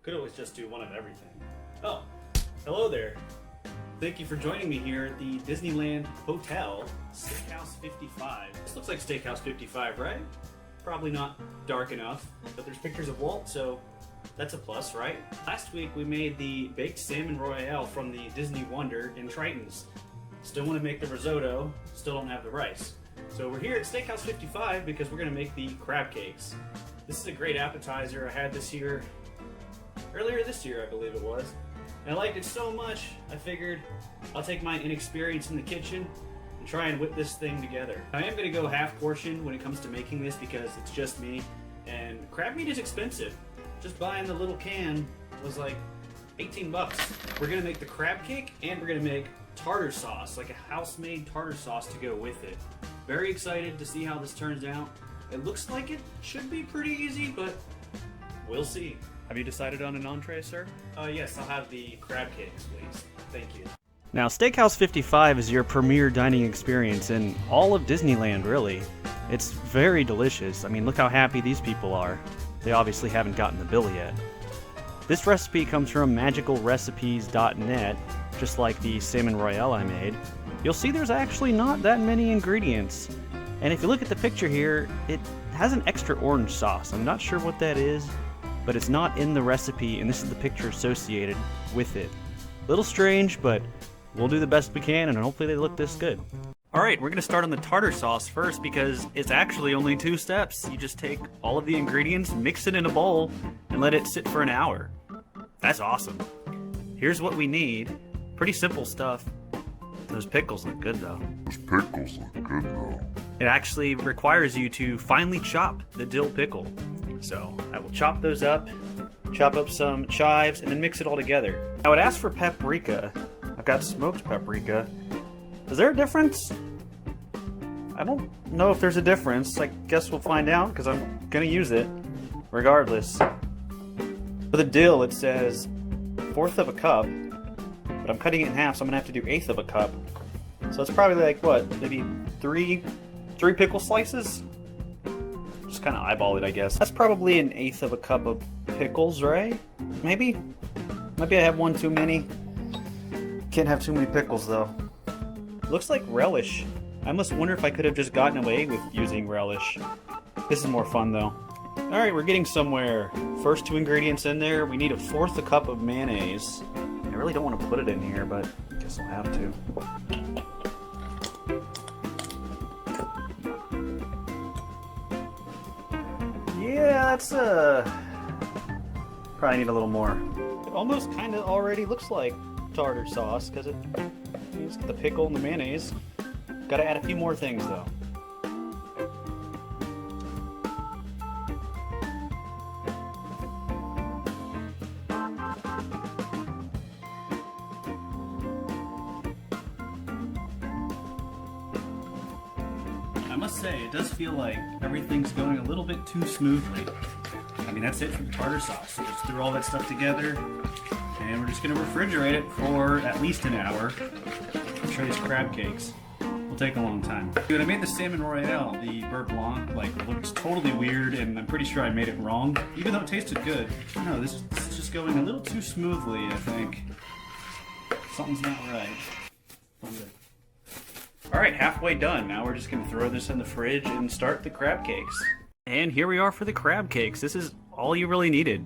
Could always just do one of everything. Oh, hello there. Thank you for joining me here at the Disneyland Hotel, Steakhouse 55. This looks like Steakhouse 55, right? Probably not dark enough, but there's pictures of Walt, so that's a plus, right? Last week we made the baked salmon royale from the Disney Wonder in Triton's. Still want to make the risotto, still don't have the rice. So we're here at Steakhouse 55 because we're going to make the crab cakes. This is a great appetizer. I had this here earlier this year, I believe it was. And I liked it so much, I figured I'll take my inexperience in the kitchen and try and whip this thing together. I am going to go half portion when it comes to making this because it's just me, and crab meat is expensive. Just buying the little can was like 18 bucks. We're going to make the crab cake and we're going to make tartar sauce, like a house-made tartar sauce to go with it. Very excited to see how this turns out. It looks like it should be pretty easy, but we'll see. Have you decided on an entree, sir? Yes, I'll have the crab cakes, please. Thank you. Now, Steakhouse 55 is your premier dining experience in all of Disneyland, really. It's very delicious. I mean, look how happy these people are. They obviously haven't gotten the bill yet. This recipe comes from magicalrecipes.net, just like the salmon royale I made. You'll see there's actually not that many ingredients. And if you look at the picture here, it has an extra orange sauce. I'm not sure what that is, but it's not in the recipe, and this is the picture associated with it. A little strange, but we'll do the best we can, and hopefully they look this good. Alright, we're going to start on the tartar sauce first because it's actually only 2 steps. You just take all of the ingredients, mix it in a bowl, and let it sit for an hour. That's awesome. Here's what we need. Pretty simple stuff. Those pickles look good though. It actually requires you to finely chop the dill pickle. So I will chop those up, chop up some chives, and then mix it all together. I would ask for paprika. I've got smoked paprika. Is there a difference? I don't know if there's a difference. I guess we'll find out because I'm gonna use it regardless. For the dill, it says 1/4 of a cup, but I'm cutting it in half, so I'm gonna have to do 1/8 of a cup. So it's probably like what, maybe three pickle slices? Just kind of eyeball it, I guess. That's probably 1/8 of a cup of pickles, right? Maybe I have one too many. Can't have too many pickles though. Looks like relish. I almost wonder if I could have just gotten away with using relish. This is more fun though. Alright, we're getting somewhere. First 2 ingredients in there. We need 1/4 a cup of mayonnaise. I really don't want to put it in here, but I guess I'll have to. Yeah, that's probably need a little more. It almost kind of already looks like tartar sauce because it's got the pickle and the mayonnaise. Got to add a few more things though. I must say, it does feel like everything's going a little bit too smoothly. I mean, that's it for the tartar sauce. So just threw all that stuff together, and we're just going to refrigerate it for at least an hour. I'm sure these crab cakes will take a long time. When I made the salmon royale, the beurre blanc, looks totally weird, and I'm pretty sure I made it wrong, even though it tasted good. No, this is just going a little too smoothly, I think. Something's not right. Alright, halfway done. Now we're just going to throw this in the fridge and start the crab cakes. And here we are for the crab cakes. This is all you really needed.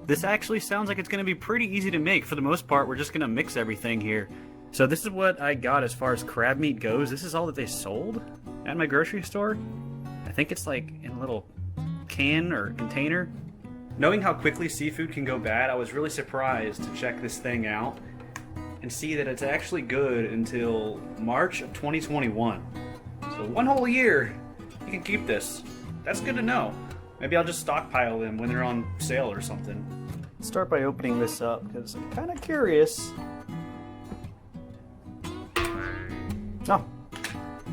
This actually sounds like it's going to be pretty easy to make. For the most part, we're just going to mix everything here. So this is what I got as far as crab meat goes. This is all that they sold at my grocery store. I think it's like in a little can or container. Knowing how quickly seafood can go bad, I was really surprised to check this thing out and see that it's actually good until March of 2021. So 1 whole year, you can keep this. That's good to know. Maybe I'll just stockpile them when they're on sale or something. Let's start by opening this up, because I'm kind of curious. Oh,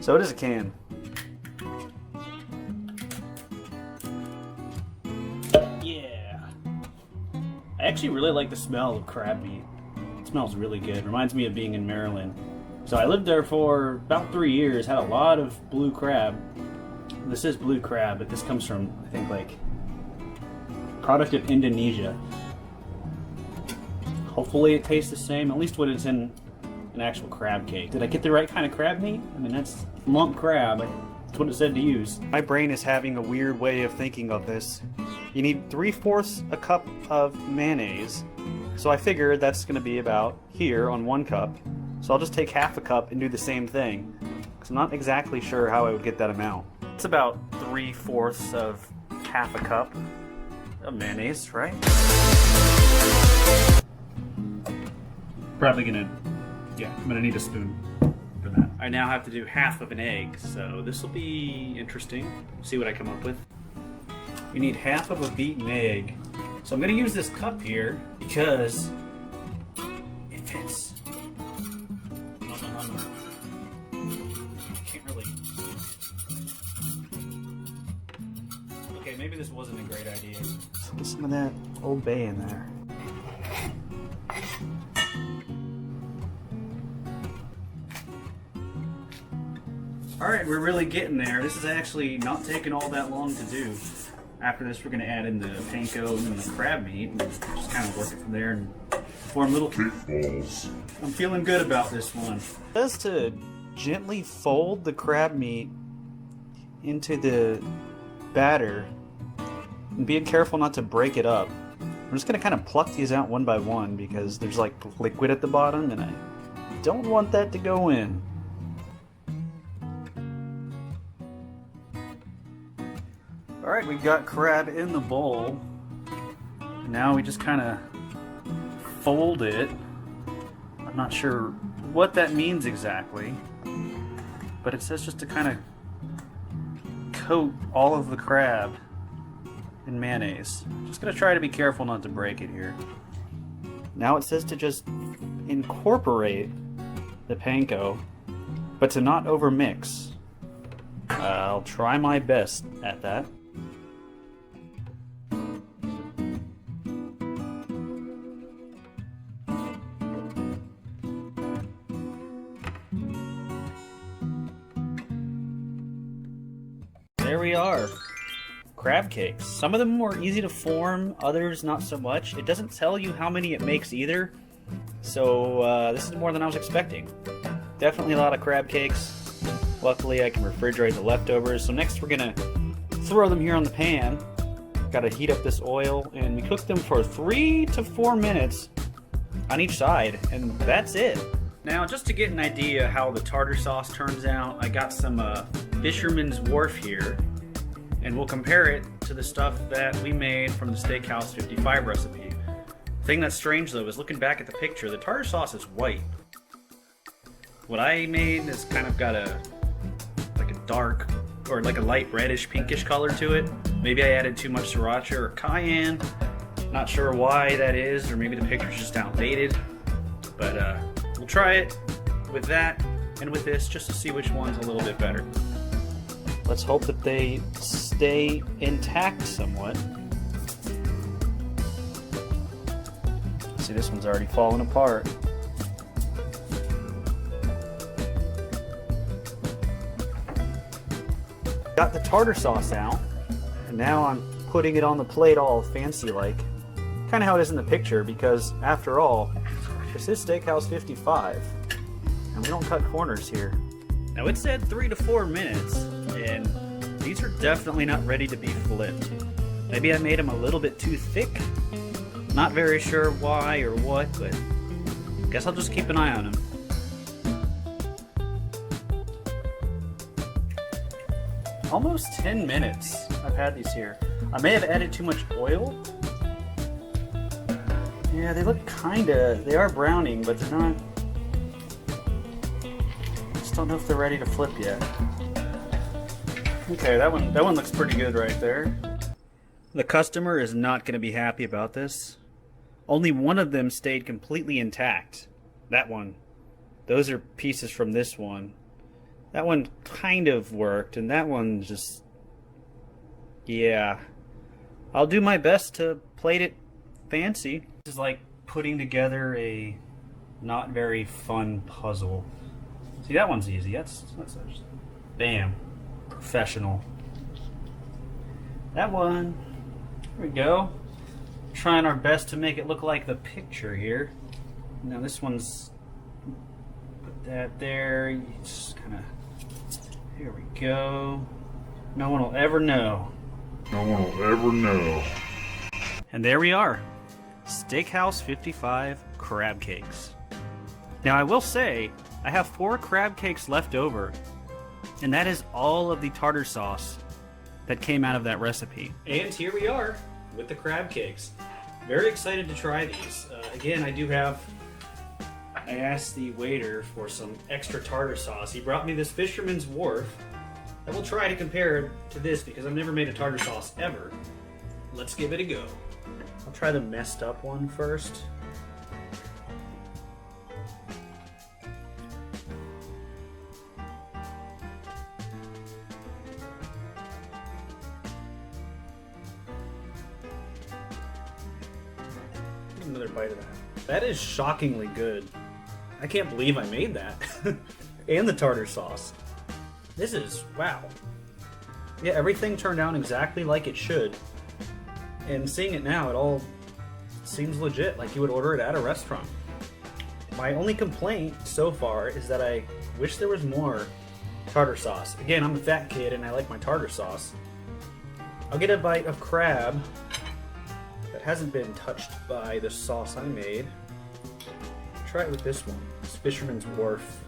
so it is a can. Yeah. I actually really like the smell of crab meat. It smells really good. Reminds me of being in Maryland. So I lived there for about 3 years, had a lot of blue crab. This is blue crab, but this comes from, I think, like, product of Indonesia. Hopefully it tastes the same, at least when it's in an actual crab cake. Did I get the right kind of crab meat? I mean, that's lump crab. That's what it said to use. My brain is having a weird way of thinking of this. You need 3/4 a cup of mayonnaise. So I figured that's going to be about here on 1 cup. So I'll just take half a cup and do the same thing. Because I'm not exactly sure how I would get that amount. It's about 3/4 of half a cup of mayonnaise, right? Probably gonna, yeah, I'm gonna need a spoon for that. I now have to do half of an egg, so this will be interesting. See what I come up with. We need half of a beaten egg. So I'm gonna use this cup here because it fits. Can't really. Okay, maybe this wasn't a great idea. Let's get some of that Old Bay in there. Alright, we're really getting there. This is actually not taking all that long to do. After this, we're going to add in the panko and the crab meat and just kind of work it from there and form little cake balls. I'm feeling good about this one. It says to gently fold the crab meat into the batter and be careful not to break it up. I'm just going to kind of pluck these out one by one because there's like liquid at the bottom and I don't want that to go in. Alright, we've got crab in the bowl. Now we just kind of fold it. I'm not sure what that means exactly, but it says just to kind of coat all of the crab in mayonnaise. Just going to try to be careful not to break it here. Now it says to just incorporate the panko, but to not overmix. I'll try my best at that. There we are. Crab cakes. Some of them were easy to form, others not so much. It doesn't tell you how many it makes either. So this is more than I was expecting. Definitely a lot of crab cakes. Luckily I can refrigerate the leftovers. So next we're gonna throw them here on the pan. Gotta heat up this oil and we cook them for 3 to 4 minutes on each side. And that's it. Now, just to get an idea how the tartar sauce turns out, I got some Fisherman's Wharf here, and we'll compare it to the stuff that we made from the Steakhouse 55 recipe. The thing that's strange though is looking back at the picture, the tartar sauce is white. What I made has kind of got a dark or like a light reddish pinkish color to it. Maybe I added too much sriracha or cayenne. Not sure why that is, or maybe the picture's just outdated. But we'll try it with that and with this just to see which one's a little bit better. Let's hope that they stay intact somewhat. See, this one's already falling apart. Got the tartar sauce out, and now I'm putting it on the plate all fancy like. Kind of how it is in the picture, because after all, this is Steakhouse 55, and we don't cut corners here. Now it said 3 to 4 minutes, and these are definitely not ready to be flipped. Maybe I made them a little bit too thick. Not very sure why or what, but guess I'll just keep an eye on them. Almost 10 minutes I've had these here. I may have added too much oil. Yeah, they look they are browning, but they're not. Just don't know if they're ready to flip yet. Okay, that one looks pretty good right there. The customer is not going to be happy about this. Only one of them stayed completely intact. That one. Those are pieces from this one. That one kind of worked, and that one just... yeah. I'll do my best to plate it fancy. This is like putting together a not very fun puzzle. See, that one's easy. That's just... bam. Professional. That one... there we go. Trying our best to make it look like the picture here. Now this one's, put that there, you just kind of, here we go. No one will ever know. No one will ever know. And there we are, Steakhouse 55 crab cakes. Now I will say, I have 4 crab cakes left over, and that is all of the tartar sauce that came out of that recipe. And here we are with the crab cakes. Very excited to try these. Again, I asked the waiter for some extra tartar sauce. He brought me this Fisherman's Wharf. I will try to compare it to this because I've never made a tartar sauce ever. Let's give it a go. I'll try the messed up one first. Another bite of that. That is shockingly good. I can't believe I made that. And the tartar sauce. This is, wow. Yeah, everything turned out exactly like it should. And seeing it now, it all seems legit, like you would order it at a restaurant. My only complaint so far is that I wish there was more tartar sauce. Again, I'm a fat kid and I like my tartar sauce. I'll get a bite of crab that hasn't been touched by the sauce I made. Try it with this one. This Fisherman's Wharf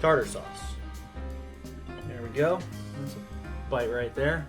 tartar sauce. There we go. That's a bite right there.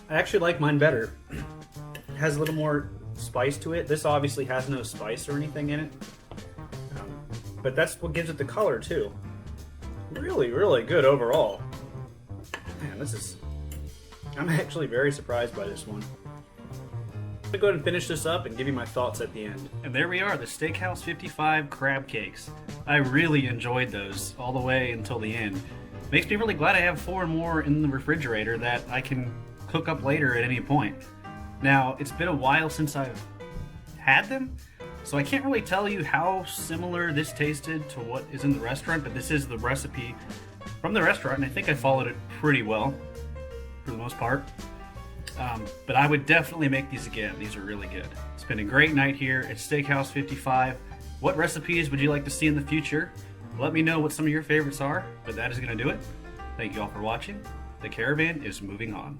I actually like mine better. It has a little more spice to it. This obviously has no spice or anything in it. But that's what gives it the color too. Really, really good overall. Man, I'm actually very surprised by this one. I'm gonna go ahead and finish this up and give you my thoughts at the end. And there we are, the Steakhouse 55 crab cakes. I really enjoyed those all the way until the end. Makes me really glad I have 4 more in the refrigerator that I can cook up later at any point. Now, it's been a while since I've had them, so I can't really tell you how similar this tasted to what is in the restaurant, but this is the recipe from the restaurant, and I think I followed it pretty well, for the most part. But I would definitely make these again. These are really good. It's been a great night here at Steakhouse 55. What recipes would you like to see in the future? Let me know what some of your favorites are, but that is going to do it. Thank you all for watching. The caravan is moving on.